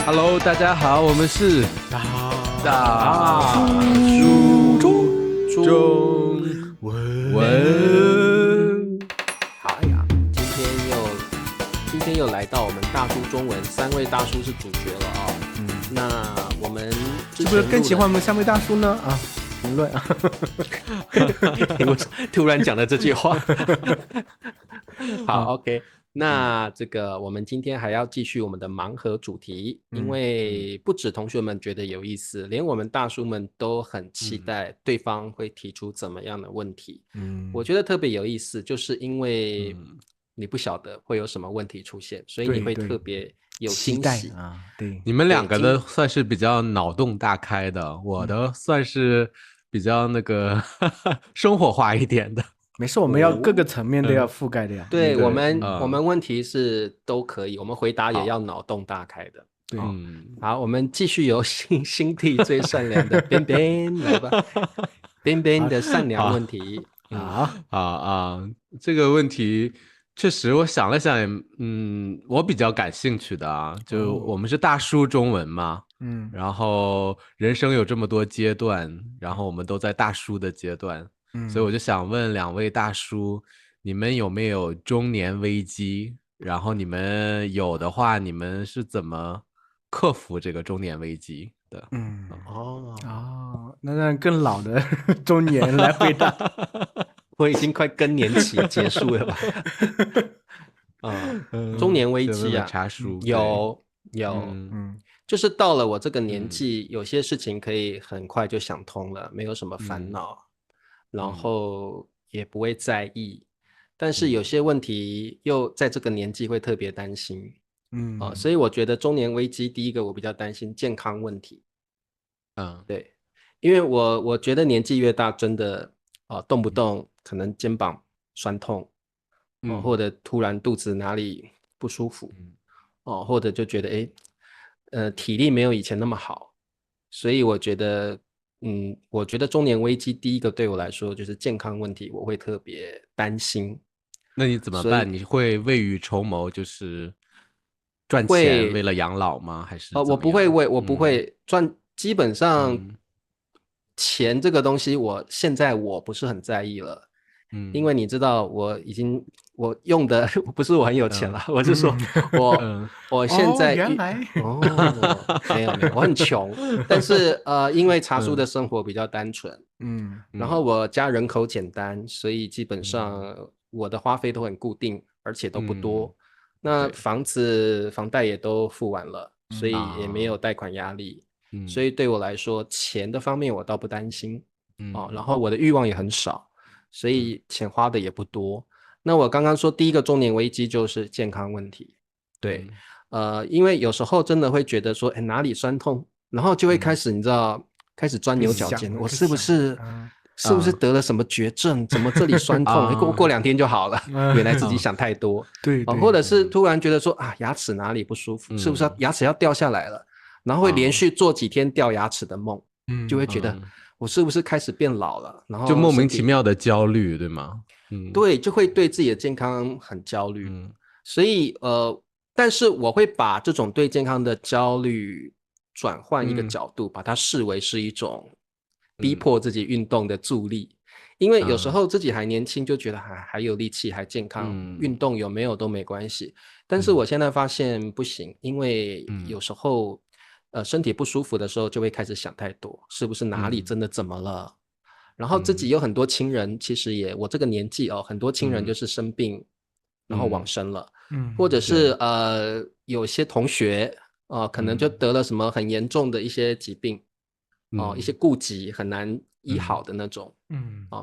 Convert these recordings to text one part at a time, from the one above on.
Hello，大家好，我们是大叔中文。哎呀，今天又来到我们大叔中文，三位大叔是主角了啊、那我们之前是不是更喜欢我们三位大叔呢？啊，评论啊，你为什么突然讲了这句话？好，OK。那这个我们今天还要继续我们的盲盒主题，因为不止同学们觉得有意思，连我们大叔们都很期待对方会提出怎么样的问题。我觉得特别有意思，就是因为你不晓得会有什么问题出现，所以你会对特别有期待惊喜。啊，对，你们两个的算是比较脑洞大开的，我的算是比较那个生活化一点的。没事，我们要各个层面都要覆盖的呀。对，对我们问题是都可以，我们回答也要脑洞大开的。对，好，我们继续由心地最善良的边边来吧，边边的善良问题。这个问题确实我想了想也，我比较感兴趣的啊，就我们是大叔中文嘛，然后人生有这么多阶段，然后我们都在大叔的阶段，所以我就想问两位大叔，你们有没有中年危机？然后你们有的话，你们是怎么克服这个中年危机的？哦，那让更老的中年来回答。我已经快更年期结束了吧？中年危就问问机啊，茶叔，有，就是到了我这个嗯年纪，有些事情可以很快就想通了，没有什么烦恼，然后也不会在意。但是有些问题又在这个年纪会特别担心，所以我觉得中年危机第一个我比较担心健康问题。对，因为我觉得年纪越大，真的动不动可能肩膀酸痛，或者突然肚子哪里不舒服，或者就觉得体力没有以前那么好，所以我觉得中年危机第一个对我来说就是健康问题，我会特别担心。那你怎么办？你会未雨绸缪，就是赚钱为会了养老吗？还是怎我么样？我不会赚，基本上钱这个东西，现在我不是很在意了，因为你知道我用的不是我很有钱了，我是说我现在原来没有，我很穷，但是因为茶叔的生活比较单纯，然后我家人口简单，所以基本上我的花费都很固定，而且都不多。那房子房贷也都付完了，所以也没有贷款压力，所以对我来说，钱的方面我倒不担心。然后我的欲望也很少，所以钱花的也不多。那我刚刚说第一个中年危机就是健康问题，对，因为有时候真的会觉得说，哎，哪里酸痛，然后就会开始你知道，开始钻牛角尖，我是不是得了什么绝症？怎么这里酸痛？过2天就好了，原来自己想太多。对，或者是突然觉得说啊，牙齿哪里不舒服，是不是牙齿要掉下来了？然后会连续做几天掉牙齿的梦，就会觉得我是不是开始变老了？然后就莫名其妙的焦虑，对吗？对，就会对自己的健康很焦虑。所以但是我会把这种对健康的焦虑转换一个角度，把它视为是一种逼迫自己运动的助力。因为有时候自己还年轻，就觉得还有力气，还健康，运动有没有都没关系。但是我现在发现不行，因为有时候身体不舒服的时候，就会开始想太多，是不是哪里真的怎么了？然后自己有很多亲人，其实我这个年纪很多亲人就是生病，然后往生了，或者是有些同学可能就得了什么很严重的一些疾病，一些痼疾很难医好的那种，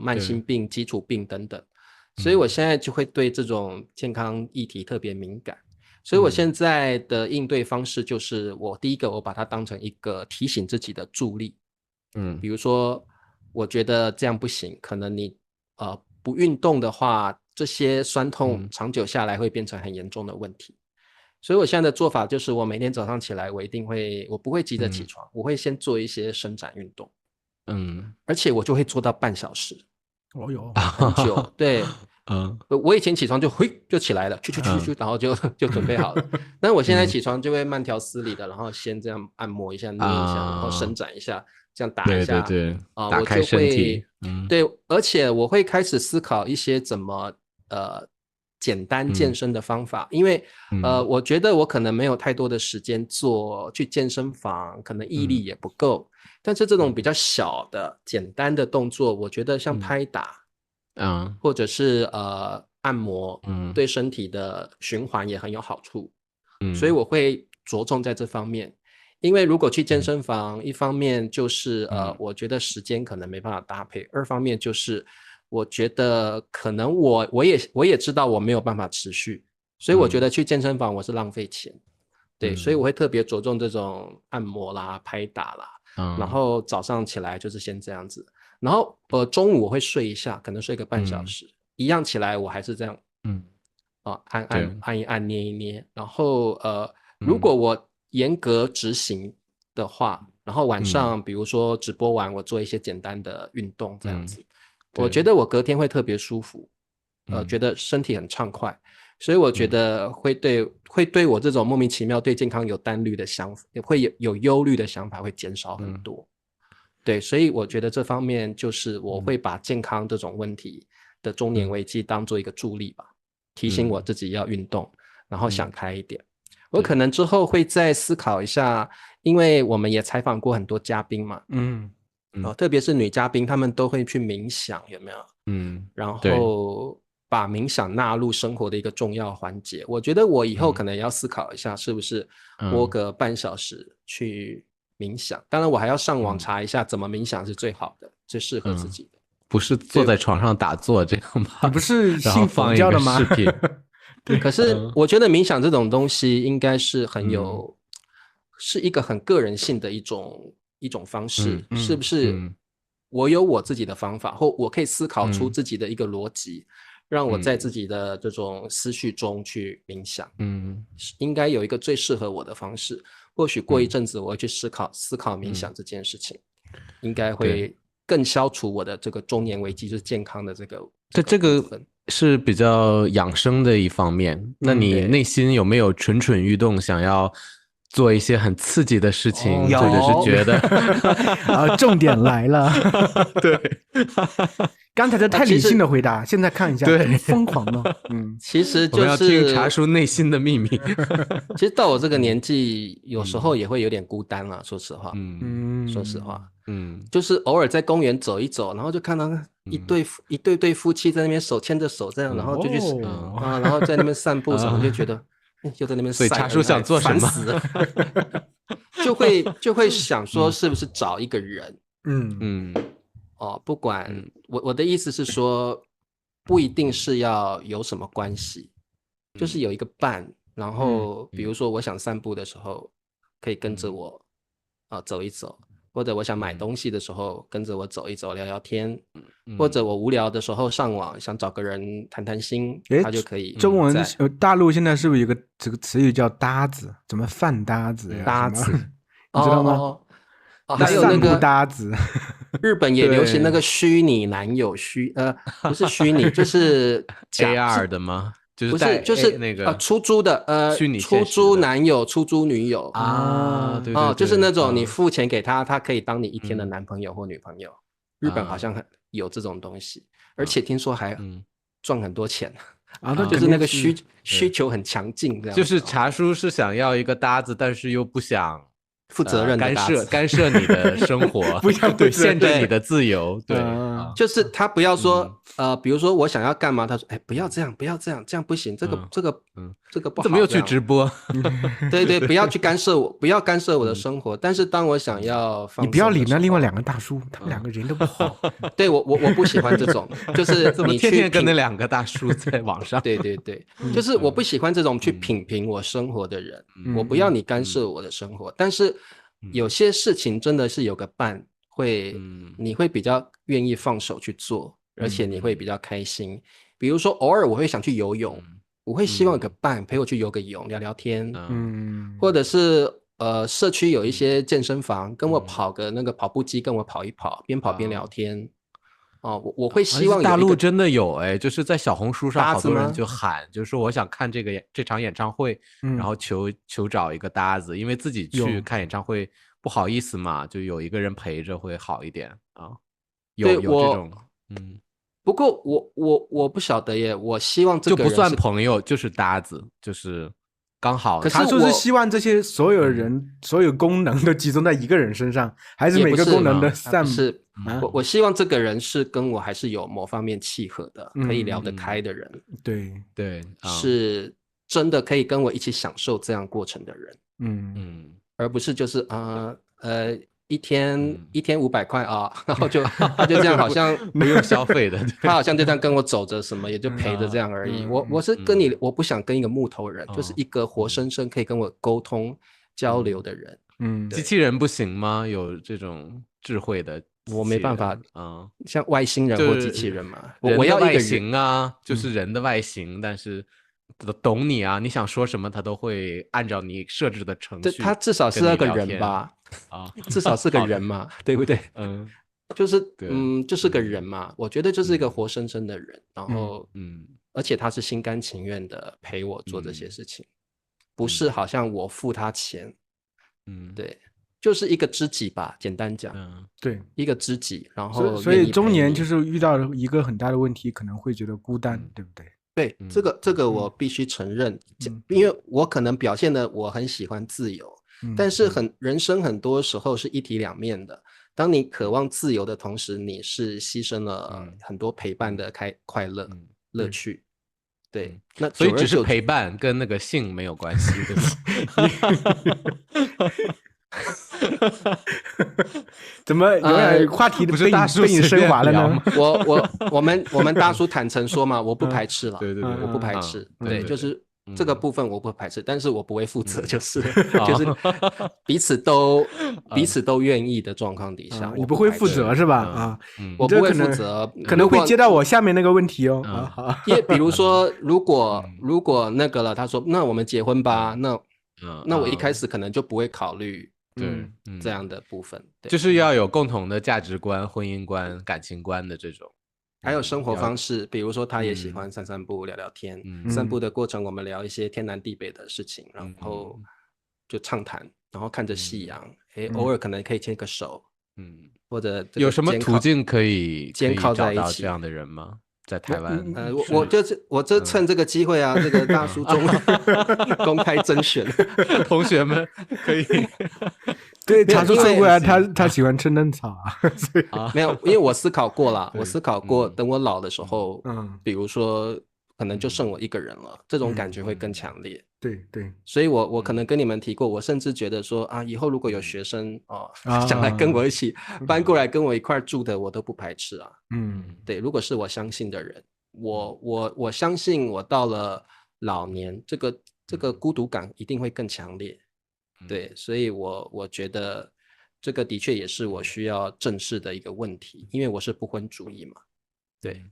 慢性病、基础病等等，所以我现在就会对这种健康议题特别敏感。所以我现在的应对方式就是，第一个我把它当成一个提醒自己的助力，比如说我觉得这样不行，可能你不运动的话，这些酸痛长久下来会变成很严重的问题。所以我现在的做法就是，我每天早上起来，我不会急着起床，我会先做一些伸展运动，而且我就会做到半小时，哦哟，很久，对，我以前起床就就起来了，去，然后就准备好了。但是我现在起床就会慢条斯理的，然后先这样按摩一下、捏一下，然后伸展一下，这样打一下，对，打开身体，对，而且我会开始思考一些怎么简单健身的方法，因为我觉得我可能没有太多的时间去健身房，可能毅力也不够。但是这种比较小的简单的动作，我觉得像拍打，或者是按摩，对身体的循环也很有好处。所以我会着重在这方面。因为如果去健身房，一方面就是我觉得时间可能没办法搭配，二方面就是我觉得可能我也知道我没有办法持续，所以我觉得去健身房我是浪费钱。对，所以我会特别着重这种按摩啦、拍打啦，然后早上起来就是先这样子，然后中午我会睡一下，可能睡个半小时，一样起来我还是这样，按一按、捏一捏，然后如果我严格执行的话，然后晚上比如说直播完我做一些简单的运动这样子，我觉得我隔天会特别舒服，觉得身体很畅快。所以我觉得会对我这种莫名其妙对健康有担虑的想法，会有忧虑的想法会减少很多。对，所以我觉得这方面就是我会把健康这种问题的中年危机当做一个助力吧，提醒我自己要运动，然后想开一点。我可能之后会再思考一下，因为我们也采访过很多嘉宾嘛，特别是女嘉宾，她们都会去冥想，有没有？然后把冥想纳入生活的一个重要环节。我觉得我以后可能要思考一下，是不是播个半小时去冥想。当然我还要上网查一下怎么冥想是最好的，最适合自己的。不是坐在床上打坐这样吧？你不是信佛教的吗？对，可是我觉得冥想这种东西应该是是一个很个人性的一种方式，是不是？我有我自己的方法，或我可以思考出自己的一个逻辑，让我在自己的这种思绪中去冥想。应该有一个最适合我的方式。或许过一阵子我会去思考冥想这件事情，应该会更消除我的这个中年危机，就是健康的这个是比较养生的一方面。那你内心有没有蠢蠢欲动，想要做一些很刺激的事情，或者是觉得重点来了。对，刚才的太理性的回答，现在看一下怎么疯狂呢？其实就是我们要听茶叔内心的秘密。其实到我这个年纪，有时候也会有点孤单啦，说实话。说实话，就是偶尔在公园走一走，然后就看到一对夫妻在那边手牵着手这样，然后就去然后在那边散步什么，就觉得就在那边晒。所以茶叔想做什么？就会想说，是不是找一个人？不管我的意思是说，不一定是要有什么关系，就是有一个伴。然后比如说我想散步的时候，可以跟着我走一走，或者我想买东西的时候跟着我走一走聊聊天，或者我无聊的时候上网想找个人谈谈心，他就可以。中文大陆现在是不是有个这个词语叫搭子？怎么饭搭子呀？搭子，你知道吗？还有那个搭子，日本也流行那个虚拟男友，不是虚拟，就是 AR 的吗？不是，就是那个出租的虚拟出租男友、出租女友对，就是那种你付钱给他，他可以当你一天的男朋友或女朋友。日本好像有这种东西，而且听说还赚很多钱就是那个需求很强劲，这样。就是茶叔是想要一个搭子，但是又不想负责任的干涉你的生活，不想对限制你的自由，对，就是他不要说比如说我想要干嘛，他说不要这样，不要这样，这样不行，这个不好，怎么又去直播？对，不要去干涉我，不要干涉我的生活。但是当我想要放松的时候，你不要理那另外两个大叔，他们两个人都不好。对我不喜欢这种，就是你天天跟那两个大叔在网上。对，就是我不喜欢这种去品评我生活的人，我不要你干涉我的生活。但是有些事情真的是有个伴你会比较愿意放手去做，而且你会比较开心。比如说偶尔我会想去游泳，我会希望有个伴陪我去游个泳，聊聊天，或者是社区有一些健身房，跟我跑个那个跑步机，跟我跑一跑，边跑边聊天，我会希望有大陆真的有就是在小红书上好多人就喊，就是说我想看这场演唱会，然后求找一个搭子，因为自己去看演唱会不好意思嘛，就有一个人陪着会好一点啊。有这种，不过我不晓得耶，我希望这个人就不算朋友，就是搭子，就是刚好。可是他就是希望这些所有人、所有功能都集中在一个人身上，还是每个功能的散布？是，我希望这个人是跟我还是有某方面契合的，可以聊得开的人。对，是真的可以跟我一起享受这样过程的人。而不是就是一天500块啊，然后他就这样好像没有消费的，他好像就这样跟我走着什么，也就陪着这样而已。我是跟你，我不想跟一个木头人，就是一个活生生可以跟我沟通交流的人。机器人不行吗？有这种智慧的，我没办法像外星人或机器人嘛，我要一个外形啊，就是人的外形，但是懂你啊，你想说什么，他都会按照你设置的程序。他至少是那个人吧？至少是个人嘛，对不对？就是个人嘛。我觉得就是一个活生生的人，然后而且他是心甘情愿的陪我做这些事情，不是好像我付他钱。对，就是一个知己吧，简单讲。对，一个知己，然后所以中年就是遇到一个很大的问题，可能会觉得孤单，对不对？对，这个我必须承认，因为我可能表现的我很喜欢自由。但是人生很多时候是一体两面的。当你渴望自由的同时，你是牺牲了很多陪伴的快乐乐趣。对，那所以只是陪伴，跟那个性没有关系，对吧？怎么话题不是大叔被你升华了呢？我们大叔坦诚说嘛，我不排斥了。对，我不排斥。对，就是这个部分我不排斥，但是我不会负责，就是彼此都愿意的状况底下，你不会负责是吧？我不会负责，可能会接到我下面那个问题哦。因为比如说，如果那个了，他说那我们结婚吧，那我一开始可能就不会考虑这样的部分，就是要有共同的价值观、婚姻观、感情观的这种。还有生活方式，比如说他也喜欢散步聊聊天，散步的过程我们聊一些天南地北的事情，然后就畅谈，然后看着夕阳，偶尔可能可以牵个手，或者有什么途径可以肩靠在一起找到这样的人吗？在台湾，我这趁这个机会啊，这个大叔中公开甄选，同学们可以。对，茶叔说过来，他喜欢吃嫩草啊。没有，因为我思考过了，我思考过，等我老的时候，比如说可能就剩我一个人了，这种感觉会更强烈。对，所以我可能跟你们提过，我甚至觉得说啊，以后如果有学生想来跟我一起搬过来跟我一块住的，我都不排斥啊。对，如果是我相信的人，我相信我到了老年，这个孤独感一定会更强烈。对，所以我觉得这个的确也是我需要正视的一个问题，因为我是不婚主义嘛。对，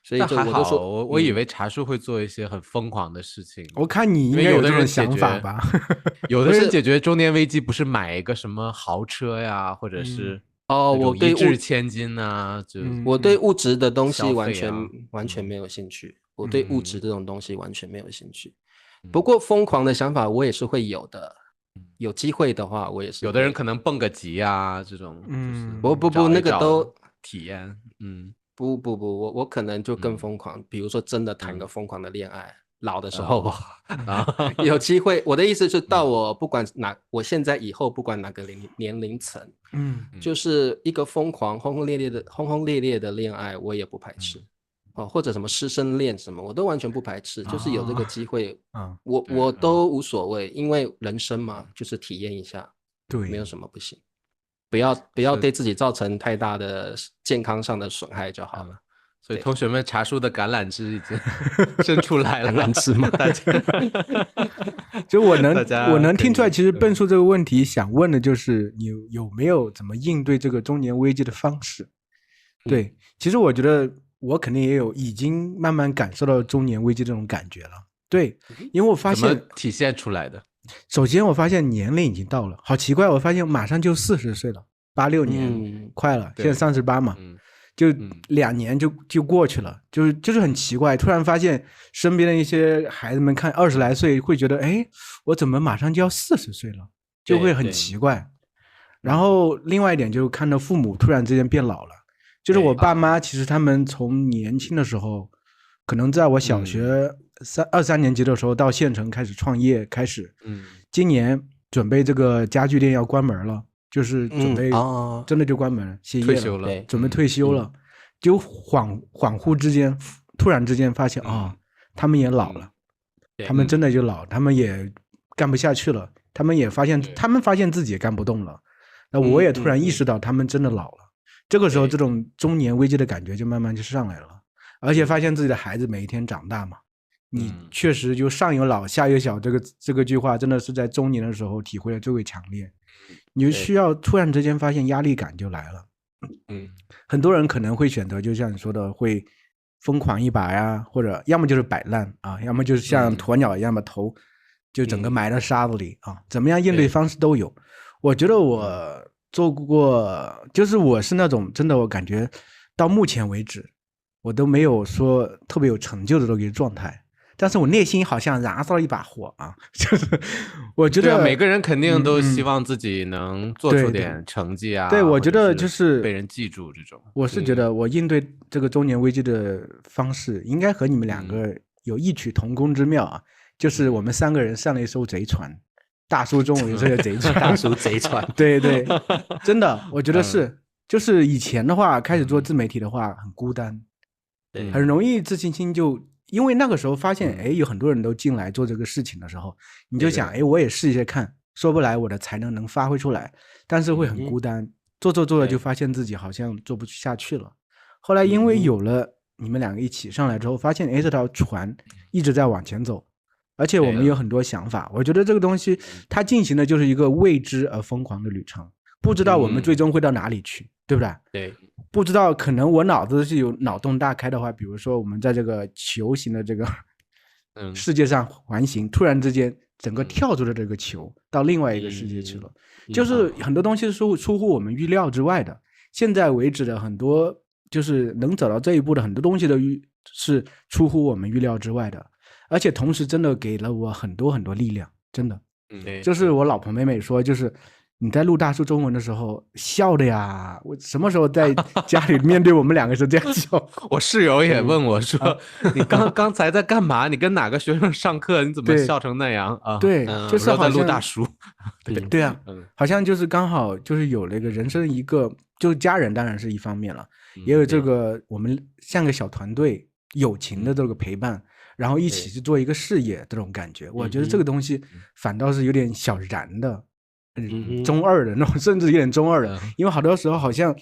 所以我就说，我以为茶叔会做一些很疯狂的事情。我看你应该有这种想法吧？有的人解决中年危机不是买一个什么豪车呀，或者是我对一掷千金啊，我对物质的东西完全没有兴趣。我对物质这种东西完全没有兴趣。不过疯狂的想法我也是会有的。有机会的话，我也是。有的人可能蹦个极啊，这种，不，那个都体验，不，我可能就更疯狂，比如说真的谈个疯狂的恋爱，老的时候有机会。我的意思是，到我不管我现在以后不管哪个年龄层，就是一个疯狂轰轰烈烈的恋爱，我也不排斥。或者什么师生恋什么，我都完全不排斥，就是有这个机会，我都无所谓，因为人生嘛，就是体验一下，对，没有什么不行，不要对自己造成太大的健康上的损害就好了。所以同学们，茶叔的橄榄枝已经伸出来了，橄榄枝吗？大家，就我能听出来，其实笨叔这个问题想问的就是你有没有怎么应对这个中年危机的方式？对，其实我觉得。我肯定也有已经慢慢感受到中年危机这种感觉了。对，因为我发现怎么体现出来的。首先我发现年龄已经到了，好奇怪，我发现马上就40岁了，86年快了，现在38嘛。就2年就过去了，就是很奇怪，突然发现身边的一些孩子们看20来岁会觉得，哎，我怎么马上就要40岁了，就会很奇怪。然后另外一点就看到父母突然之间变老了，就是我爸妈其实他们从年轻的时候，可能在我小学2、3年级的时候到县城开始创业，开始，今年准备这个家具店要关门了，就是准备真的就关门歇业了，准备退休了，就恍惚之间，突然之间发现他们也老了，他们真的就老，他们也干不下去了，他们发现自己也干不动了，那我也突然意识到他们真的老了，这个时候这种中年危机的感觉就慢慢就上来了，而且发现自己的孩子每一天长大嘛，你确实就上有老下有小，这个句话真的是在中年的时候体会的最为强烈，你就需要突然之间发现压力感就来了。很多人可能会选择就像你说的会疯狂一把呀，或者要么就是摆烂啊，要么就是像鸵鸟一样把头就整个埋到沙子里啊，怎么样应对方式都有。我觉得我做过，就是我是那种真的我感觉到目前为止我都没有说特别有成就的这个状态，但是我内心好像燃烧了一把火啊，就是我觉得每个人肯定都希望自己能做出点成绩啊，对，我觉得就是被人记住这种。我是觉得我应对这个中年危机的方式应该和你们两个有异曲同工之妙啊，就是我们3个人上了一艘贼船，大叔中文这个贼船，大叔贼船，对对，真的，我觉得是，就是以前的话开始做自媒体的话很孤单，很容易自信心就因为那个时候发现，哎，有很多人都进来做这个事情的时候，你就想，哎，我也试一下看，说不来我的才能发挥出来，但是会很孤单，做着就发现自己好像做不下去了。后来因为有了你们2个一起上来之后，发现，哎，这条船一直在往前走，而且我们有很多想法，我觉得这个东西它进行的就是一个未知而疯狂的旅程，不知道我们最终会到哪里去，对不对？对，不知道可能我脑子是有脑洞大开的话，比如说我们在这个球形的这个世界上环行，突然之间整个跳出了这个球到另外一个世界去了，就是很多东西是出乎我们预料之外的。现在为止的很多就是能走到这一步的很多东西都是出乎我们预料之外的，而且同时真的给了我很多很多力量，真的。就是我老婆妹妹说，就是你在录大叔中文的时候笑的呀，我什么时候在家里面对我们2个是这样笑？我室友也问我说，你刚才在干嘛？你跟哪个学生上课？你怎么笑成那样啊？对，就是好像在录大叔。对啊，好像就是刚好就是有了一个人生一个，就是家人当然是一方面了，也有这个我们像个小团队友情的这个陪伴，然后一起去做一个事业这种感觉，我觉得这个东西反倒是有点小燃的。中二的那种，甚至有点中二的，因为好多时候好像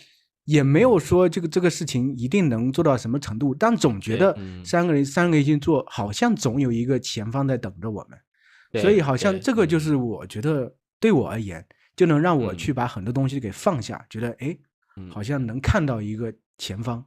也没有说这个事情一定能做到什么程度，但总觉得三个人一起做，好像总有一个前方在等着我们，所以好像这个就是我觉得对我而言，就能让我去把很多东西给放下，觉得哎，好像能看到一个前方。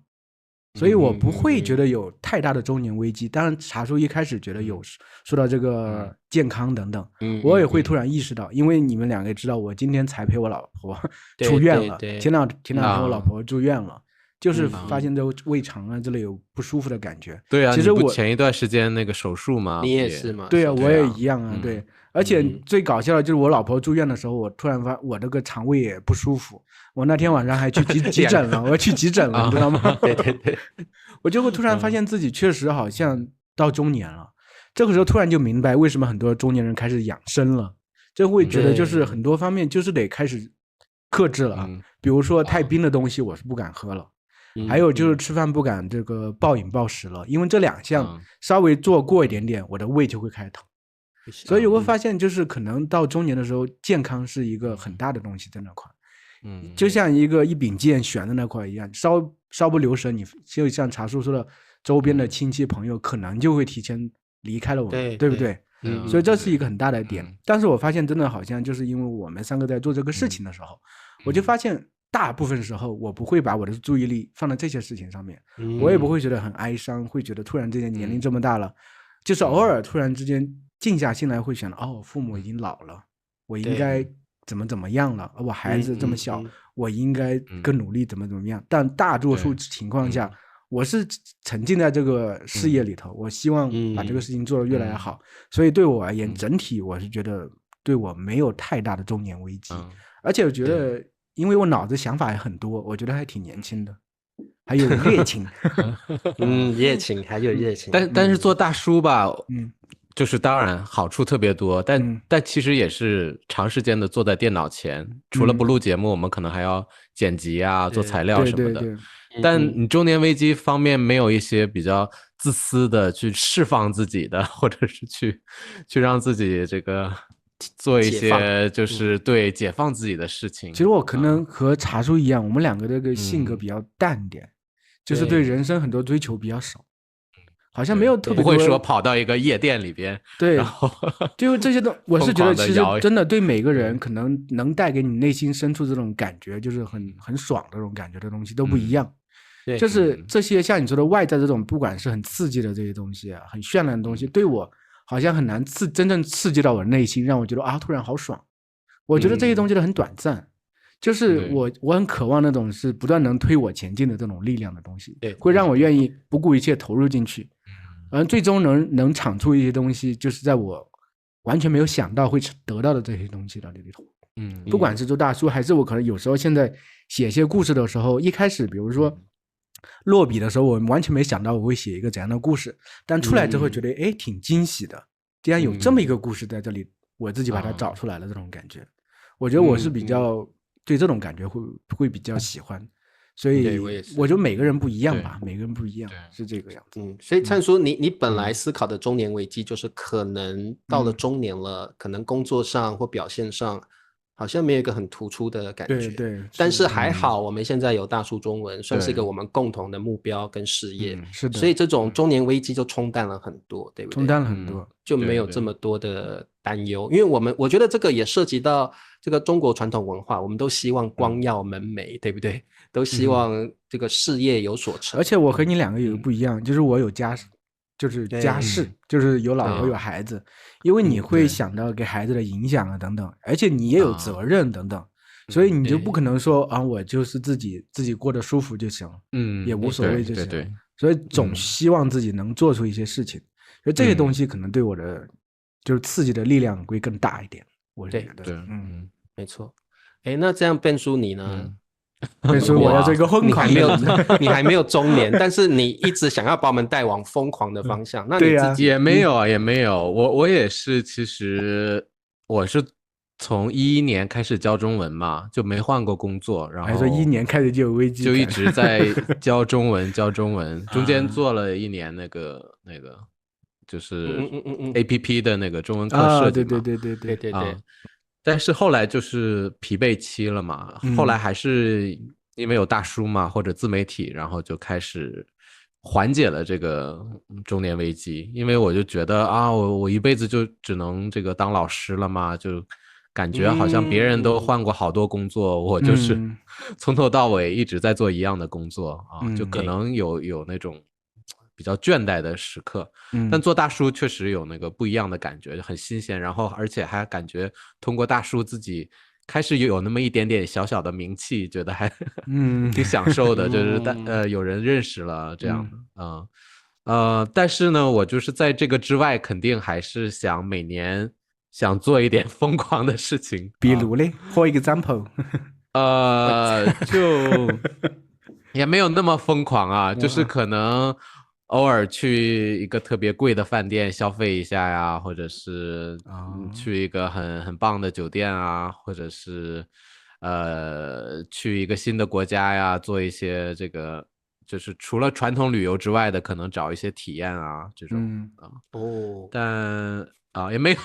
所以我不会觉得有太大的中年危机。当然茶叔一开始觉得有说到这个健康等等，我也会突然意识到，因为你们2个也知道我今天才陪我老婆出院了，前两天我老婆住院了，就是发现这胃肠啊之类有不舒服的感觉。对啊，其实我前一段时间那个手术嘛，你也是嘛？对啊，我也一样啊，对。而且最搞笑的就是我老婆住院的时候，我突然我这个肠胃也不舒服，我那天晚上还去急诊了，我要去急诊了，你知道吗？对，我就会突然发现自己确实好像到中年了，这个时候突然就明白为什么很多中年人开始养生了，就会觉得就是很多方面就是得开始克制了，比如说太冰的东西我是不敢喝了，还有就是吃饭不敢这个暴饮暴食了，因为这2项稍微做过一点点，我的胃就会开始疼。所以我会发现，就是可能到中年的时候，健康是一个很大的东西在那块，就像一柄剑悬在那块一样，稍不留神，你就像茶叔说的，周边的亲戚朋友可能就会提前离开了我们，对不对？所以这是一个很大的点。但是我发现，真的好像就是因为我们3个在做这个事情的时候，我就发现大部分时候我不会把我的注意力放在这些事情上面，我也不会觉得很哀伤，会觉得突然之间年龄这么大了，就是偶尔突然之间静下心来会想，哦，父母已经老了，我应该怎么样了，我孩子这么小，我应该更努力怎么样。但大多数情况下，我是沉浸在这个事业里头，我希望把这个事情做得越来越好。所以对我而言，整体我是觉得对我没有太大的中年危机。而且我觉得，因为我脑子想法也很多，我觉得还挺年轻的，还有热情。热情还有热情。但是做大叔吧，就是当然好处特别多，但其实也是长时间的坐在电脑前，除了不录节目，我们可能还要剪辑啊、做材料什么的。但你中年危机方面没有一些比较自私的去释放自己的，或者是去让自己这个做一些就是对解放自己的事情。其实我可能和茶叔一样，我们两个这个性格比较淡点，就是对人生很多追求比较少。好像没有特别多，不会说跑到一个夜店里边，对，然后就这些我是觉得其实真的对每个人可能能带给你内心深处这种感觉，就是很爽的这种感觉的东西都不一样。就是这些像你说的外在这种，不管是很刺激的这些东西啊，很绚烂的东西，对我好像很难真正刺激到我的内心，让我觉得啊突然好爽。我觉得这些东西都很短暂。就是我很渴望那种是不断能推我前进的这种力量的东西，会让我愿意不顾一切投入进去，而最终能产出一些东西，就是在我完全没有想到会得到的这些东西的里头。不管是做大叔，还是我可能有时候现在写一些故事的时候，一开始比如说落笔的时候，我完全没想到我会写一个怎样的故事，但出来之后觉得挺惊喜的，竟然有这么一个故事在这里，我自己把它找出来了，这种感觉，我觉得我是比较对这种感觉会比较喜欢，所以我觉得每个人不一样吧，每个人不一样，是这个样子。所以灿叔，你本来思考的中年危机就是可能到了中年了，可能工作上或表现上好像没有一个很突出的感觉，对，但是还好我们现在有大叔中文，算是一个我们共同的目标跟事业，是的，所以这种中年危机就冲淡了很多，对不对？冲淡了很多，就没有这么多的担忧，因为我觉得这个也涉及到这个中国传统文化，我们都希望光耀门楣，对不对？都希望这个事业有所成。而且我和你两个有个不一样，就是我有家室，就是有老婆有孩子，因为你会想到给孩子的影响啊等等，而且你也有责任等等，所以你就不可能说啊我就是自己过得舒服就行，也无所谓就行，对，所以总希望自己能做出一些事情，所以这些东西可能对我的就是刺激的力量会更大一点，我觉得。对，没错。那这样Ben叔你呢？Ben叔我要做一个疯狂的，你还没有中年，但是你一直想要把我们带往疯狂的方向，那你自己也没有，我也是，其实我是从2011年开始教中文嘛，就没换过工作，然后还说2011年开始就有危机，就一直在教中文，中间做了1年那个就是 APP 的那个中文课设计嘛，对。但是后来就是疲惫期了嘛，后来还是因为有大叔嘛，或者自媒体，然后就开始缓解了这个中年危机。因为我就觉得啊，我一辈子就只能这个当老师了嘛，就感觉好像别人都换过好多工作，我就是从头到尾一直在做一样的工作啊，就可能有那种比较倦怠的时刻，但做大叔确实有那个不一样的感觉，很新鲜，然后而且还感觉通过大叔自己开始有那么一点点小小的名气，觉得还挺享受的，就是有人认识了这样的，但是呢，我就是在这个之外，肯定还是想每年想做一点疯狂的事情，比如嘞，for example，就也没有那么疯狂啊，就是可能偶尔去一个特别贵的饭店消费一下呀，或者是去一个很棒的酒店啊，或者是去一个新的国家呀，做一些这个就是除了传统旅游之外的，可能找一些体验啊这种但也没有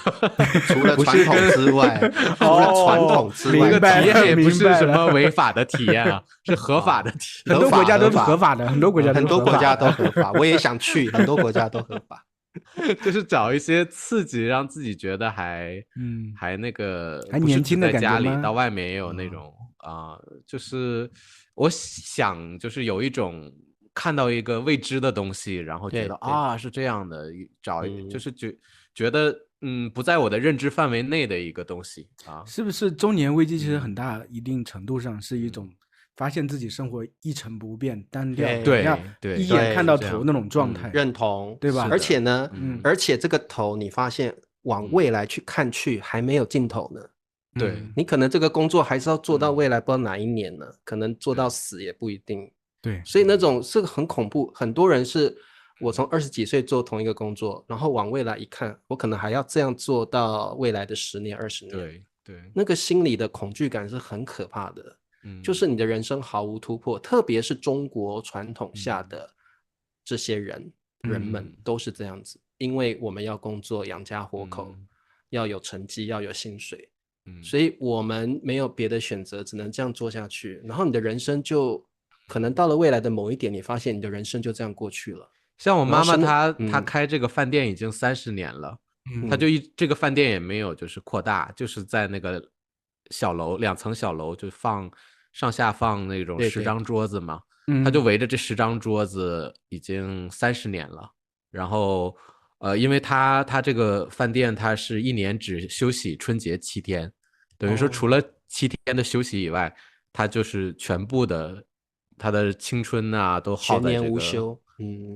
除了传统之外，一个体验也不是什么违法的体验啊，是合法的体验，很多国家都是合法的，很多国家都合法，我也想去，很多国家都合法。就是找一些刺激，让自己觉得还那个还年轻的感觉吗？在家里到外面也有那种就是我想就是有一种看到一个未知的东西，然后觉得是这样的，就是觉得不在我的认知范围内的一个东西啊。是不是中年危机其实很大一定程度上是一种发现自己生活一成不变、单调，要一眼看到头那种状态，认同，对吧？而且呢，而且这个头你发现往未来去看去还没有尽头呢。对，你可能这个工作还是要做到未来不知道哪一年呢，可能做到死也不一定。对，所以那种是很恐怖，很多人是我从20几岁做同一个工作，然后往未来一看，我可能还要这样做到未来的10年、20年。对，那个心理的恐惧感是很可怕的。就是你的人生毫无突破，特别是中国传统下的这些人们都是这样子，因为我们要工作养家活口，要有成绩，要有薪水，所以我们没有别的选择，只能这样做下去。然后你的人生就可能到了未来的某一点，你发现你的人生就这样过去了。像我妈妈她开这个饭店已经30年了，她就这个饭店也没有就是扩大，就是在那个小楼2层小楼就上下放那种10张桌子嘛，他就围着这10张桌子已经30年了。然后因为他这个饭店他是1年只休息春节7天，等于说除了7天的休息以外，他就是全部的他的青春啊都耗在这个全年无休。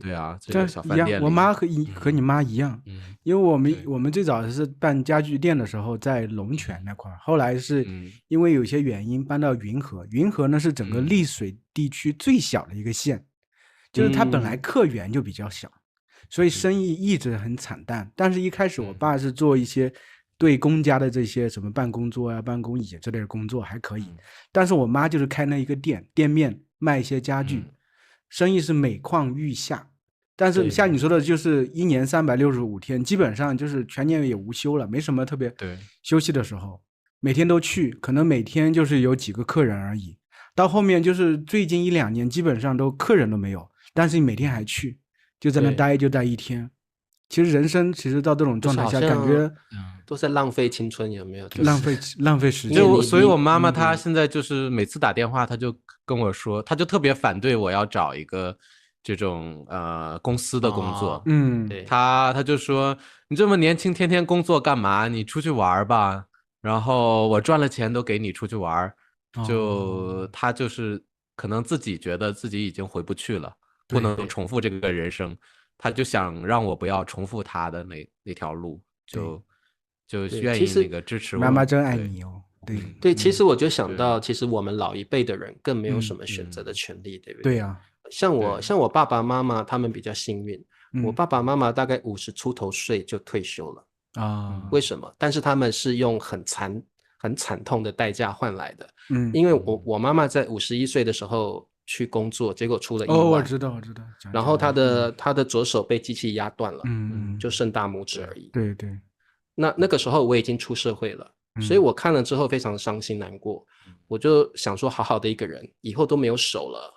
对啊，这个小饭店里。我妈和你妈一样，因为我们最早是办家具店的时候在龙泉那块，后来是因为有些原因搬到云和。云和呢是整个丽水地区最小的一个县，就是它本来客源就比较小，所以生意一直很惨淡。但是一开始我爸是做一些对公家的这些什么办公桌啊、办公椅之类的工作还可以，但是我妈就是开那一个店面卖一些家具。生意是每况愈下，但是像你说的，就是1年365天，基本上就是全年也无休了，没什么特别休息的时候，每天都去，可能每天就是有几个客人而已。到后面就是最近1、2年，基本上都客人都没有，但是你每天还去，就在那待1天。其实人生其实到这种状态下，感觉都在浪费青春，有没有？浪费时间。所以我妈妈她现在就是每次打电话，她就跟我说，她就特别反对我要找一个这种公司的工作。对，她就说你这么年轻，天天工作干嘛？你出去玩吧。然后我赚了钱都给你出去玩，她就是可能自己觉得自己已经回不去了，不能重复这个人生。他就想让我不要重复他的那条路，就愿意那个支持我。妈妈真爱你哦。对，其实我就想到，其实我们老一辈的人更没有什么选择的权利，对不对？对呀。像我爸爸妈妈他们比较幸运，我爸爸妈妈大概50出头岁就退休了啊。为什么？但是他们是用很惨痛的代价换来的。因为我妈妈在51岁的时候去工作，结果出了意外。我知道。然后他的左手被机器压断了，就剩大拇指而已。对。那个时候我已经出社会了，所以我看了之后非常伤心难过。我就想说，好好的一个人，以后都没有手了。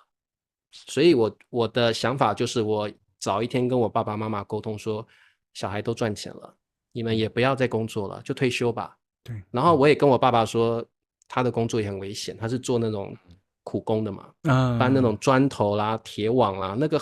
所以我的想法就是，我早一天跟我爸爸妈妈沟通说，小孩都赚钱了，你们也不要再工作了，就退休吧。对。然后我也跟我爸爸说，他的工作也很危险，他是做那种苦工的嘛，搬那种砖头啦、铁网啦，那个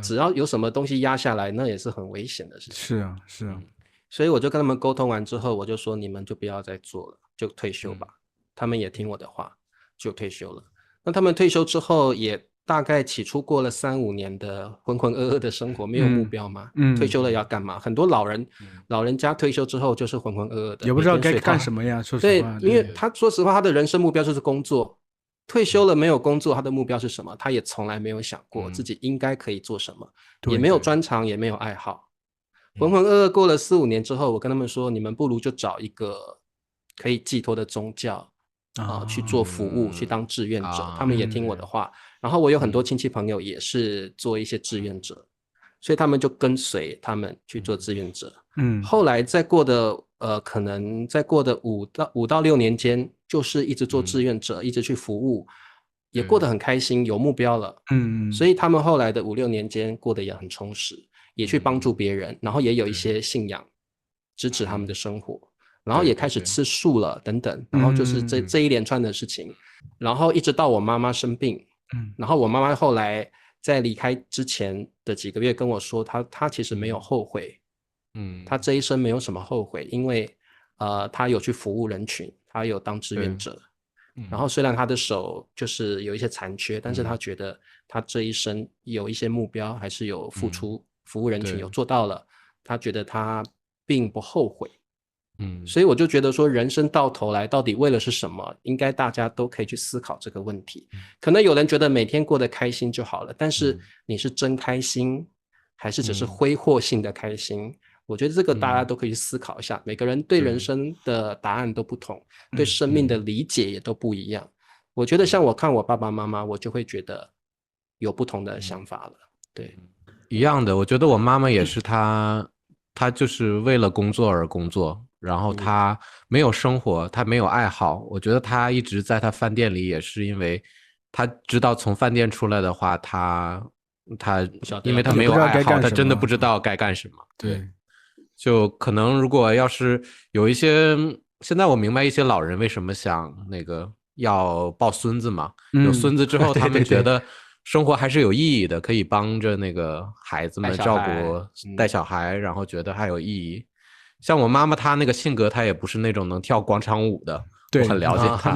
只要有什么东西压下来，那也是很危险的事情。是啊。所以我就跟他们沟通完之后，我就说你们就不要再做了，就退休吧。他们也听我的话，就退休了。那他们退休之后，也大概起初过了3、5年的浑浑噩噩的生活，没有目标嘛。退休了要干嘛？很多老人家退休之后就是浑浑噩噩的，也不知道该干什么呀。说实话，对，因为他说实话，他的人生目标就是工作。退休了没有工作，他的目标是什么？他也从来没有想过自己应该可以做什么，也没有专长，也没有爱好。浑浑噩噩过了4、5年之后，我跟他们说，你们不如就找一个可以寄托的宗教去做服务，去当志愿者。他们也听我的话。然后我有很多亲戚朋友也是做一些志愿者，所以他们就跟随他们去做志愿者。后来可能再过的5到6年间，就是一直做志愿者，一直去服务，也过得很开心，有目标了。所以他们后来的5、6年间过得也很充实，也去帮助别人，然后也有一些信仰支持他们的生活，然后也开始吃素了等等，然后就是这一连串的事情，然后一直到我妈妈生病。然后我妈妈后来在离开之前的几个月跟我说，她其实没有后悔他这一生没有什么后悔，因为他有去服务人群，他有当志愿者，然后虽然他的手就是有一些残缺，但是他觉得他这一生有一些目标，还是有付出，服务人群有做到了，他觉得他并不后悔。所以我就觉得说，人生到头来到底为了是什么，应该大家都可以去思考这个问题。可能有人觉得每天过得开心就好了，但是你是真开心，还是只是挥霍性的开心？我觉得这个大家都可以去思考一下。每个人对人生的答案都不同，对生命的理解也都不一样。我觉得像我看我爸爸妈妈，我就会觉得有不同的想法了。对，一样的。我觉得我妈妈也是，她就是为了工作而工作，然后她没有生活，她没有爱好。我觉得她一直在她饭店里，也是因为她知道从饭店出来的话，她因为她没有爱好，她真的不知道该干什么。对，就可能如果要是有一些，现在我明白一些老人为什么想那个要抱孙子嘛，有孙子之后他们觉得生活还是有意义的，可以帮着那个孩子们照顾带小孩，然后觉得还有意义。像我妈妈她那个性格，她也不是那种能跳广场舞的，我很了解她。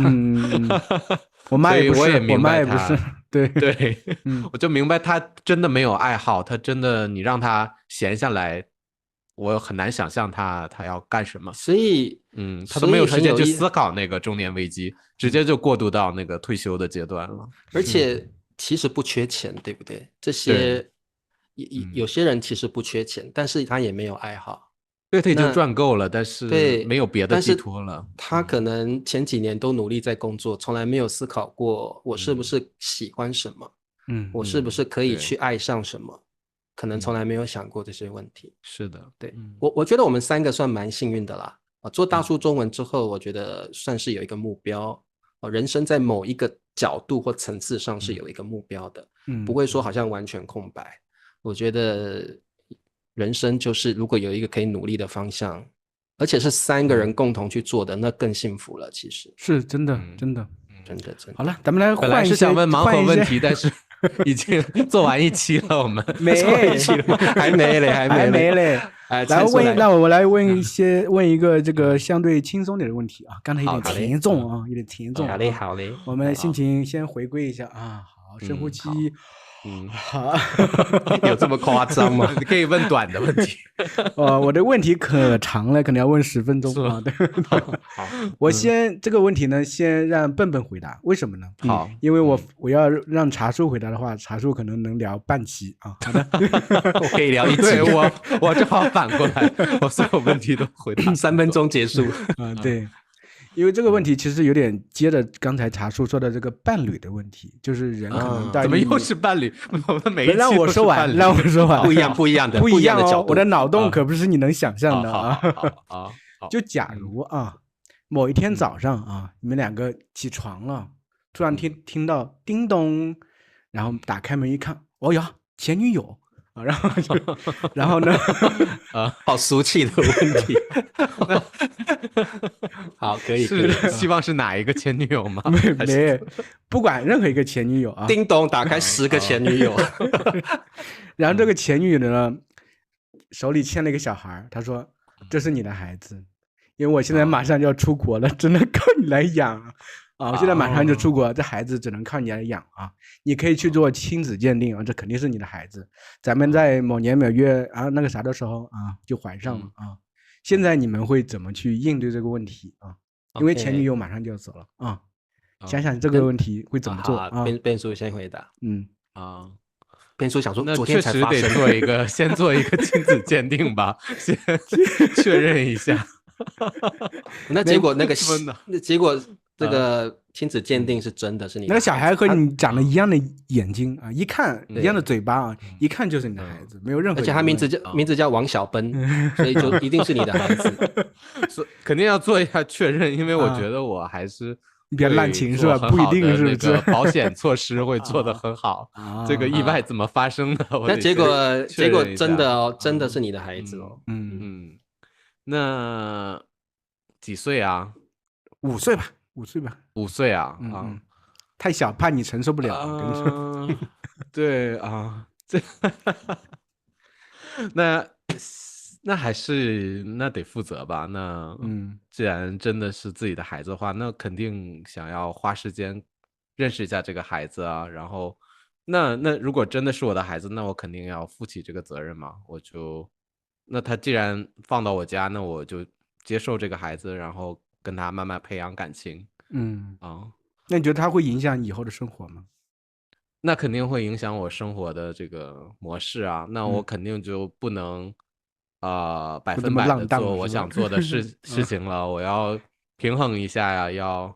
我妈也不是，我也明白她。对，我就明白她真的没有爱好，她真的你让她闲下来，我很难想象他要干什么。所以他都没有时间去思考那个中年危机，直接就过渡到那个退休的阶段了。而且其实不缺钱，对不对？这些有些人其实不缺钱，但是他也没有爱好。对，他已经赚够了，但是没有别的寄托了。他可能前几年都努力在工作，从来没有思考过我是不是喜欢什么，我是不是可以去爱上什么，可能从来没有想过这些问题。是的，对，我觉得我们3个算蛮幸运的啦。做大叔中文之后，我觉得算是有一个目标，人生在某一个角度或层次上是有一个目标的，不会说好像完全空白。我觉得人生就是如果有一个可以努力的方向，而且是3个人共同去做的，那更幸福了。其实是真的，真的。好了，咱们来本来是想问盲盒问题，但是已经做完一期了，我们没还没嘞。那我来问一个这个相对轻松点的问题啊，刚才有点沉重啊，有点沉重。好嘞。我们心情先回归一下啊，好，深呼吸。好，有这么夸张吗？你可以问短的问题。我的问题可长了，可能要问10分钟啊。对，好，我这个问题呢，先让笨笨回答，为什么呢？好，因为我要让茶叔回答的话，茶叔可能能聊半期啊。好的，我可以聊1期。对，我正好反过来，我所有问题都回答3分钟结束。对。因为这个问题其实有点接着刚才茶叔说的这个伴侣的问题，就是人可能怎么又是伴侣？我们每一期让我说完，不一样的角度。我的脑洞可不是你能想象的啊。好，就假如啊，某一天早上啊，你们2个起床了，突然听到叮咚，然后打开门一看，哦呀，前女友。然后呢？好俗气的问题。好，可以。希望是哪一个前女友吗？没，不管任何一个前女友啊。叮咚，打开10个前女友。然后这个前女友呢，手里牵了一个小孩，他说：“这是你的孩子，因为我现在马上就要出国了，只能靠你来养。”我现在马上就出国，这孩子只能靠你来养啊！你可以去做亲子鉴定啊，这肯定是你的孩子。咱们在某年某月啊，那个啥的时候啊，就怀上了啊。现在你们会怎么去应对这个问题啊？因为前女友马上就要走了啊，想想这个问题会怎么做啊？变叔先回答。变叔想说，那昨天才发生，先做一个亲子鉴定吧，先确认一下。那结果这个亲子鉴定是真的，是你的那个小孩和你长得一样的眼睛啊，一看一样的嘴巴啊，一看就是你的孩子，没有任何。而且他名字叫王小奔，所以就一定是你的孩子。肯定要做一下确认，因为我觉得我还是比较滥情是吧？不一定是不是？保险措施会做得很好，这个意外怎么发生的？那结果真的是你的孩子哦。那几岁啊？5岁吧。5岁啊，太小，怕你承受不了。对啊，那那还是那得负责吧。那既然真的是自己的孩子的话，那肯定想要花时间认识一下这个孩子啊。然后那如果真的是我的孩子，那我肯定要负起这个责任嘛。那他既然放到我家，那我就接受这个孩子，然后跟他慢慢培养感情。那你觉得他会影响以后的生活吗？那肯定会影响我生活的这个模式啊。那我肯定就不能100%的做我想做的事情了。我要平衡一下呀，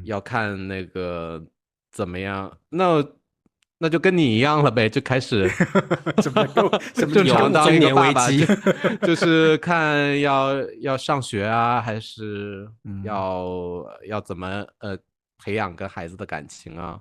要看那个怎么样。那就跟你一样了呗，就开始正常当一个爸爸，就是看要上学啊，还是要怎么培养跟孩子的感情啊。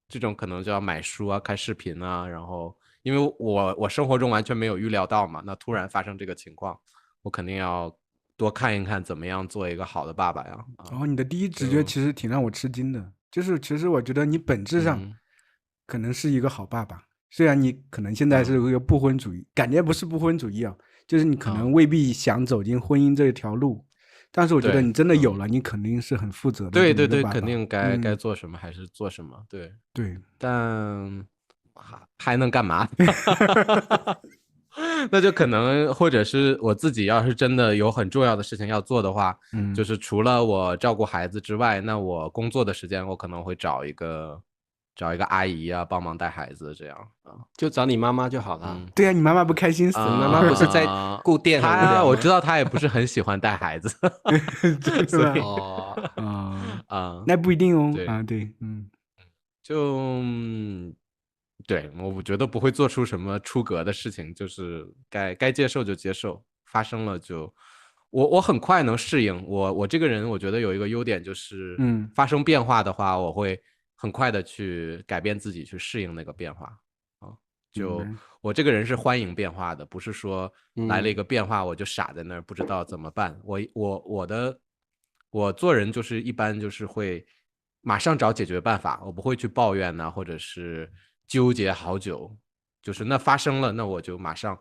这种可能就要买书啊，看视频啊。然后因为我生活中完全没有预料到嘛，那突然发生这个情况，我肯定要多看一看怎么样做一个好的爸爸呀。你的第一直觉其实挺让我吃惊的，就是其实我觉得你本质上可能是一个好爸爸，虽然你可能现在是一个不婚主义，感觉不是不婚主义啊，就是你可能未必想走进婚姻这条路，但是我觉得你真的有了，你肯定是很负责的。对，肯定该做什么还是做什么。对，但还能干嘛？那就可能或者是我自己要是真的有很重要的事情要做的话，就是除了我照顾孩子之外，那我工作的时间我可能会找一个阿姨啊帮忙带孩子，这样就找你妈妈就好了。对啊，你妈妈不开心死了，妈妈不是在顾店我知道她也不是很喜欢带孩子。所以那不一定哦。对，对，我觉得不会做出什么出格的事情，就是该接受就接受，发生了就我很快能适应。我这个人我觉得有一个优点就是，发生变化的话，我会很快的去改变自己，去适应那个变化。就我这个人是欢迎变化的，不是说来了一个变化我就傻在那儿不知道怎么办。我做人就是一般就是会马上找解决办法，我不会去抱怨呐，或者是纠结好久。就是那发生了，那我就马上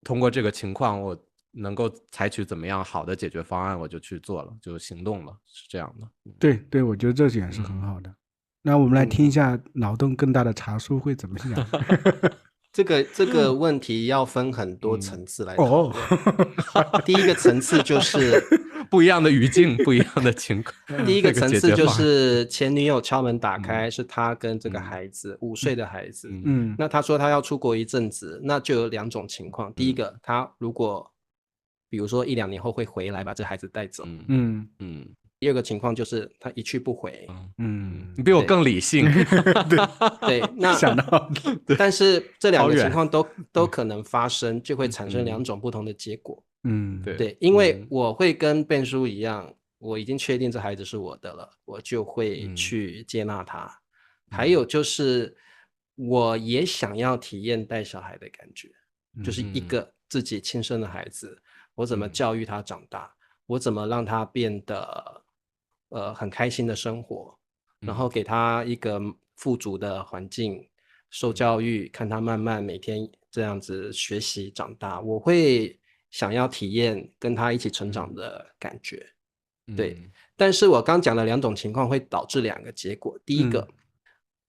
通过这个情况，我能够采取怎么样好的解决方案，我就去做了，就行动了，是这样的。对，我觉得这点是很好的。那我们来听一下脑洞更大的茶叔会怎么想。这个问题要分很多层次来讨论。第一个层次就是不一样的语境，不一样的情况。第一个层次就是前女友敲门打开，是他跟这个孩子5岁的孩子。那他说他要出国一阵子，那就有2种情况。第一个，他如果比如说1、2年后会回来把这孩子带走。第二个情况就是他一去不回。你比我更理性。对，那想到，但是这2个情况都可能发生，就会产生2种不同的结果。对，因为我会跟Ben叔一样，我已经确定这孩子是我的了，我就会去接纳他。还有就是我也想要体验带小孩的感觉，就是一个自己亲生的孩子，我怎么教育他长大，我怎么让他变得很开心的生活，然后给他一个富足的环境，受教育，看他慢慢每天这样子学习长大，我会想要体验跟他一起成长的感觉。对，但是我刚讲的2种情况会导致2个结果。第一个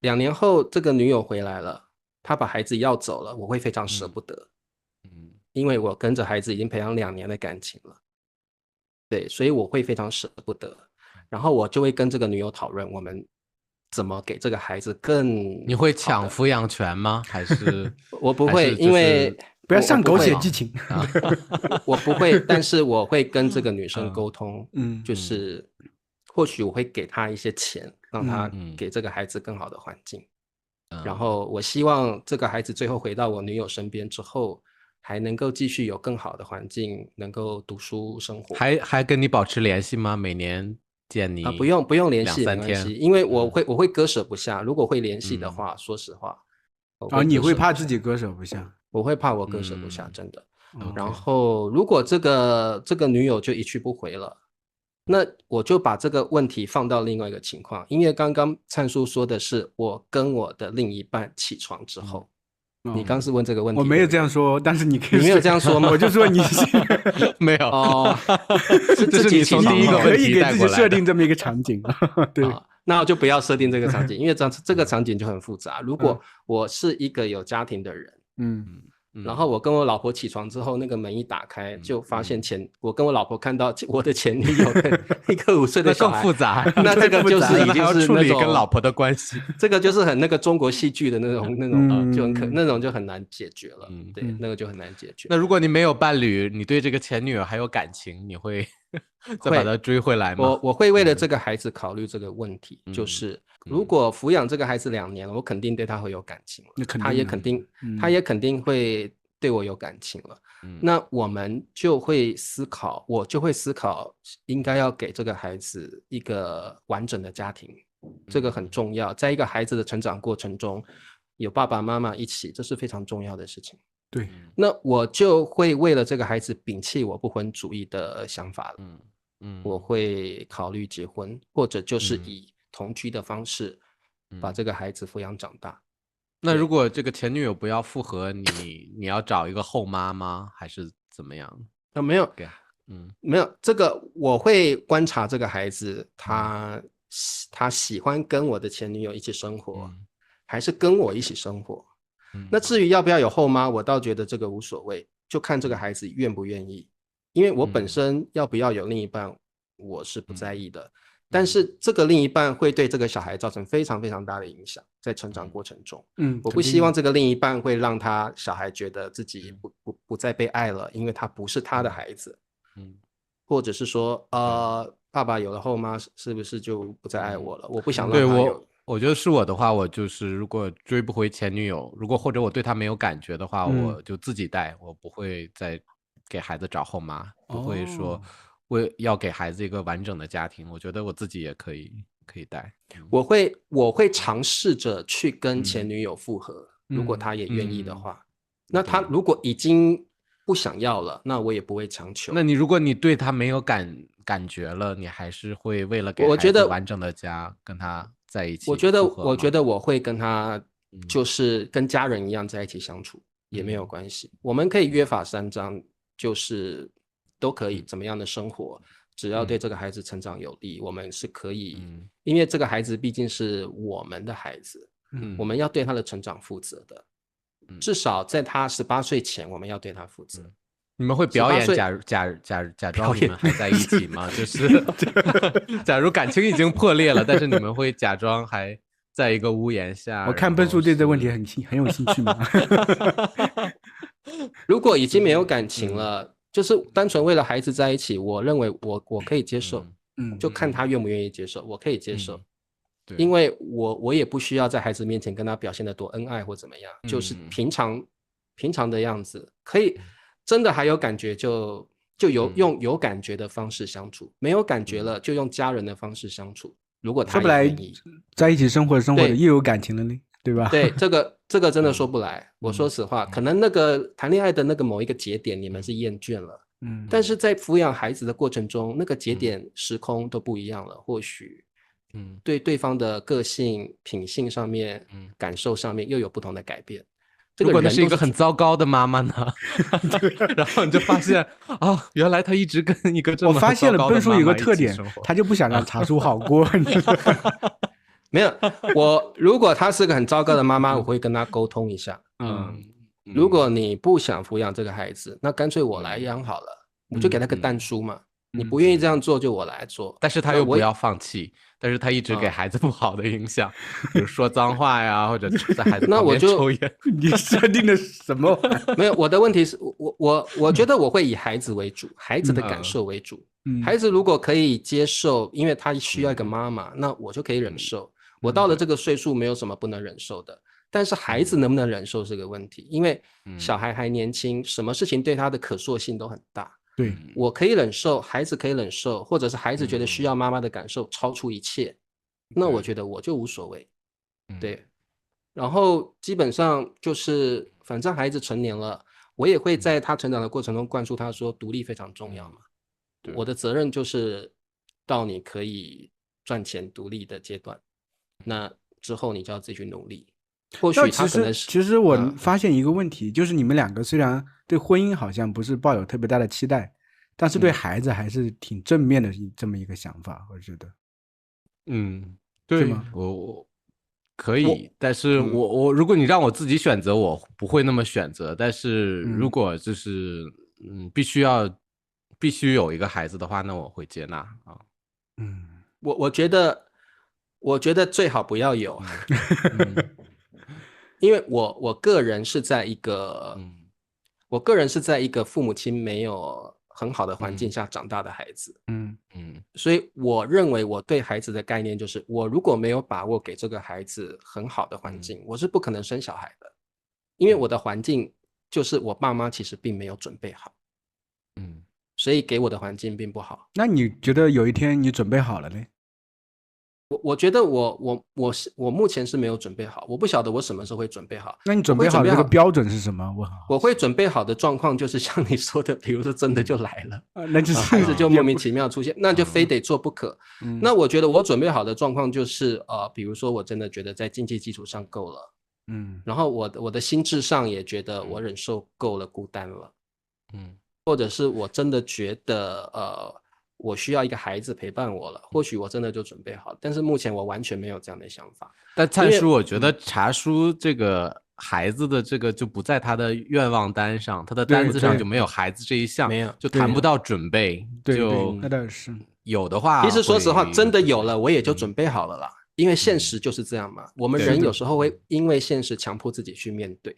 ，2年后这个女友回来了，她把孩子要走了，我会非常舍不得。因为我跟着孩子已经培养2年的感情了。对，所以我会非常舍不得。然后我就会跟这个女友讨论，我们怎么给这个孩子更……你会抢抚养权吗？还是我不会，因为不要上狗血剧情。我不会，但是我会跟这个女生沟通，就是或许我会给她一些钱，让她给这个孩子更好的环境。然后我希望这个孩子最后回到我女友身边之后，还能够继续有更好的环境，能够读书生活。还跟你保持联系吗？每年见你不用联系， 2-3没关系，因为我会割舍不下。如果会联系的话，说实话，你会怕自己割舍不下？我会怕我割舍不下，真的。然后如果这个女友就一去不回了，那我就把这个问题放到另外一个情况，因为刚刚灿叔说的是我跟我的另一半起床之后，你刚是问这个问题，我没有这样说，但是你可以。你没有这样说吗？我就说你没有哦，这是你从第一个可以给自己设定这么一个场景。对，那我就不要设定这个场景，因为这个场景就很复杂。如果我是一个有家庭的人，然后我跟我老婆起床之后，那个门一打开，就发现我跟我老婆看到我的前女友跟一个5岁的小孩，更复杂。那这个就是已经是处理跟老婆的关系，这个就是很那个中国戏剧的那种就很难解决了。对，那个就很难解决。那如果你没有伴侣，你对这个前女友还有感情，你会再把她追回来吗？我会为了这个孩子考虑这个问题，就是如果抚养这个孩子2年了，我肯定对他会有感情了，他也肯定会对我有感情了。那我就会思考应该要给这个孩子一个完整的家庭，这个很重要。在一个孩子的成长过程中，有爸爸妈妈一起，这是非常重要的事情。对，那我就会为了这个孩子摒弃我不婚主义的想法了。我会考虑结婚，或者就是以同居的方式把这个孩子抚养长大。那如果这个前女友不要复合，你要找一个后妈吗？还是怎么样？没有，没有，这个我会观察这个孩子，他喜欢跟我的前女友一起生活，还是跟我一起生活。那至于要不要有后妈，我倒觉得这个无所谓，就看这个孩子愿不愿意。因为我本身要不要有另一半，我是不在意的。但是这个另一半会对这个小孩造成非常非常大的影响，在成长过程中。我不希望这个另一半会让他小孩觉得自己不再被爱了，因为他不是他的孩子。或者是说，爸爸有了后妈，是不是就不再爱我了？我不想让他有。我觉得是我的话，我就是如果追不回前女友，或者我对她没有感觉的话，我就自己带，我不会再给孩子找后妈，不会说要给孩子一个完整的家庭。我觉得我自己也可以带。我会尝试着去跟前女友复合，如果她也愿意的话。那她如果已经不想要了，那我也不会强求。那如果你对她没有感觉了，你还是会为了给孩子完整的家跟她在一起？我觉得我会跟她就是跟家人一样在一起相处，也没有关系。我们可以约法3章，就是都可以怎么样的生活，只要对这个孩子成长有利，我们是可以。因为这个孩子毕竟是我们的孩子，我们要对他的成长负责的。至少在他18岁前，我们要对他负责。你们会表演假装你们还在一起吗？就是假如感情已经破裂了，但是你们会假装还在一个屋檐下。我看笨叔对这个问题很有兴趣吗？如果已经没有感情了，就是单纯为了孩子在一起，我认为我可以接受。就看他愿不愿意接受，我可以接受。因为我也不需要在孩子面前跟他表现得多恩爱或怎么样，就是平常的样子，可以真的还有感觉就用有感觉的方式相处，没有感觉了就用家人的方式相处。如果他也愿意，说不来在一起生活的又有感情了呢，对吧？对，这个真的说不来。我说实话，可能那个谈恋爱的那个某一个节点，你们是厌倦了，但是在抚养孩子的过程中，那个节点时空都不一样了，或许对对方的个性品性上面感受上面又有不同的改变。如果那是一个很糟糕的妈妈呢？然后你就发现原来他一直跟一个这么糟糕的妈妈一起生活。我发现了笨叔有个特点，他就不想让茶叔好过。没有，如果他是个很糟糕的妈妈，我会跟他沟通一下。如果你不想抚养这个孩子，那干脆我来养好了，我就给他个蛋书嘛。你不愿意这样做，就我来做。但是他又不要放弃，但是他一直给孩子不好的影响，比如说脏话呀，或者在孩子旁边抽烟。你设定的什么？没有，我的问题是我觉得我会以孩子为主，孩子的感受为主。孩子如果可以接受，因为他需要一个妈妈，那我就可以忍受。我到了这个岁数，没有什么不能忍受的。但是孩子能不能忍受是个问题，因为小孩还年轻，什么事情对他的可塑性都很大。对，我可以忍受，孩子可以忍受，或者是孩子觉得需要妈妈的感受超出一切，那我觉得我就无所谓。对，然后基本上就是反正孩子成年了，我也会在他成长的过程中灌输他说独立非常重要嘛。我的责任就是到你可以赚钱独立的阶段，那之后你就要自己去努力。或许他可能是。其实我发现一个问题，就是你们两个虽然对婚姻好像不是抱有特别大的期待，但是对孩子还是挺正面的这么一个想法，我觉得。对吗？我可以，但是我如果你让我自己选择，我不会那么选择。但是如果就是必须有一个孩子的话，那我会接纳啊。我觉得最好不要有，因为我个人是在一个父母亲没有很好的环境下长大的孩子。所以我认为我对孩子的概念就是，我如果没有把握给这个孩子很好的环境，我是不可能生小孩的，因为我的环境就是我爸妈其实并没有准备好，所以给我的环境并不好。那你觉得有一天你准备好了呢？我觉得我目前是没有准备好，我不晓得我什么时候会准备好。那你准备好的这个标准是什么？我会准备好的状况就是像你说的，比如说真的就来了，那就是孩子就莫名其妙出现，那就非得做不可。那我觉得我准备好的状况就是比如说我真的觉得在经济基础上够了，然后我的心智上也觉得我忍受够了孤单了，或者是我真的觉得我需要一个孩子陪伴我了，或许我真的就准备好了，但是目前我完全没有这样的想法。但灿叔，我觉得茶叔这个孩子的这个就不在他的愿望单上，他的单子上就没有孩子这一项，没有，就谈不到准备。对，那倒是有的话，其实说实话，真的有了，我也就准备好了啦。因为现实就是这样嘛，我们人有时候会因为现实强迫自己去面对，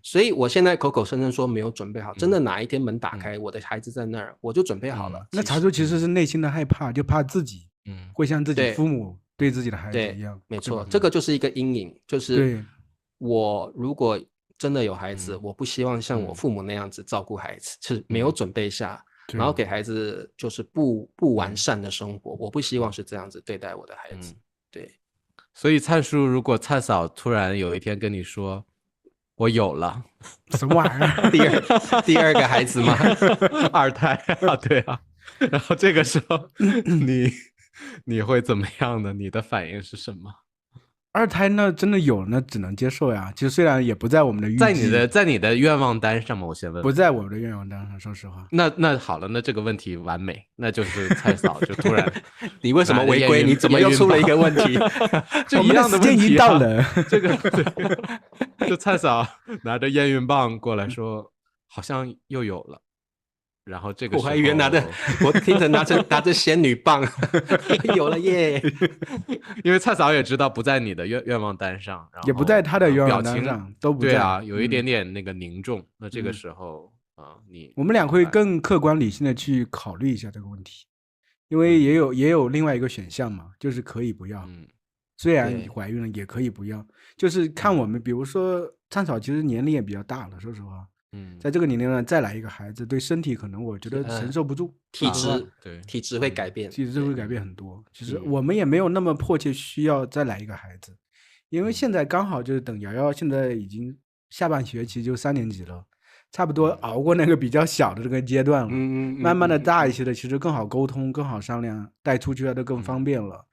所以我现在口口声声说没有准备好，真的哪一天门打开，我的孩子在那儿，我就准备好了。那茶叔其实是内心的害怕，就怕自己会像自己父母对自己的孩子一样。没错，这个就是一个阴影，就是我如果真的有孩子，我不希望像我父母那样子照顾孩子，是没有准备下，然后给孩子就是不完善的生活，我不希望是这样子对待我的孩子。对。所以灿叔，如果灿嫂突然有一天跟你说我有了什么玩意儿第二个孩子吗？二胎啊，对啊，然后这个时候你会怎么样呢？你的反应是什么？二胎那真的有，那只能接受呀。其实虽然也不在我们的预计，在你的愿望单上吗？我先问。不在我的愿望单上，说实话。那好了，那这个问题完美，那就是蔡嫂就突然，你为什么违规？你怎么又出了一个问题？就一样的问题、时间已经到了。这个就蔡嫂拿着验孕棒过来说，好像又有了。然后这个时候我还以为我听着拿着仙女棒，有了耶！因为蔡嫂也知道不在你的愿望单上，然后也不在他的愿望单上，都不在。对啊，有一点点那个凝重。那这个时候我们俩会更客观理性的去考虑一下这个问题，因为也有另外一个选项嘛，就是可以不要。虽然怀孕了也可以不要，就是看我们，比如说蔡嫂其实年龄也比较大了，说实话。在这个年龄段再来一个孩子，对身体可能我觉得承受不住，体质会改变，体质会改变很多。其实我们也没有那么迫切需要再来一个孩子，因为现在刚好就是等瑶瑶现在已经下半学期就3年级了，差不多熬过那个比较小的这个阶段了，慢慢的大一些的其实更好沟通，更好商量，带出去都更方便了。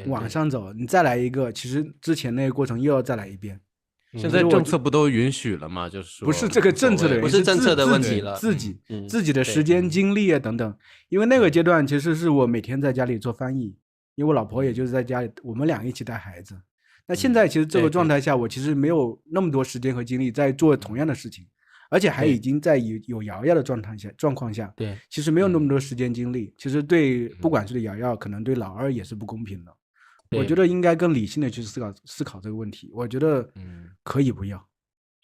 往上走，你再来一个，其实之前那个过程又要再来一遍。现在政策不都允许了吗？就是说不是这个政策的原因，不是政策的问题了，自己的时间精力啊等等。因为那个阶段其实是我每天在家里做翻译，因为我老婆也就是在家里，我们俩一起带孩子。那现在其实这个状态下，我其实没有那么多时间和精力在做同样的事情，而且还已经在有瑶瑶的状况下，其实没有那么多时间精力。其实对不管是对瑶瑶，可能对老二也是不公平的。我觉得应该更理性的去思考这个问题。我觉得可以不要，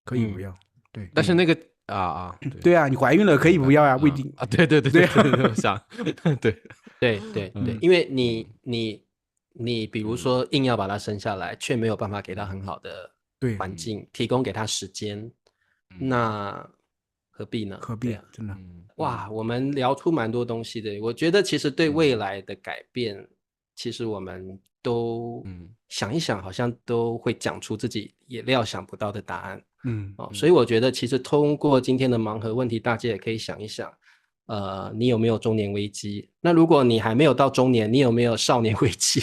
可以不要。对，但是那个对啊，你怀孕了可以不要呀，不一定啊。对，我想，对，因为你比如说硬要把他生下来，却没有办法给他很好的环境，提供给他时间，那何必呢？何必啊？真的。哇，我们聊出蛮多东西的。我觉得其实对未来的改变，其实我们都想一想，好像都会讲出自己也料想不到的答案。所以我觉得其实通过今天的盲盒问题，大家也可以想一想，你有没有中年危机？那如果你还没有到中年，你有没有少年危机？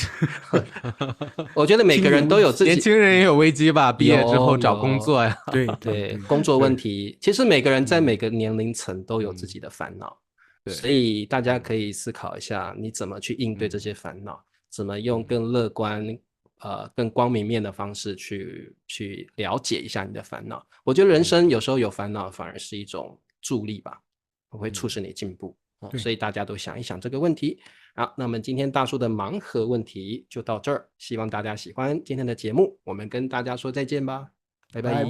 我觉得每个人都有自己，年轻人也有危机吧？毕业之后找工作呀，对，工作问题，其实每个人在每个年龄层都有自己的烦恼，所以大家可以思考一下，你怎么去应对这些烦恼，怎么用更乐观、更光明面的方式去了解一下你的烦恼。我觉得人生有时候有烦恼反而是一种助力吧，会促使你进步。所以大家都想一想这个问题。好，那么今天大叔的盲盒问题就到这儿，希望大家喜欢今天的节目，我们跟大家说再见吧，拜拜。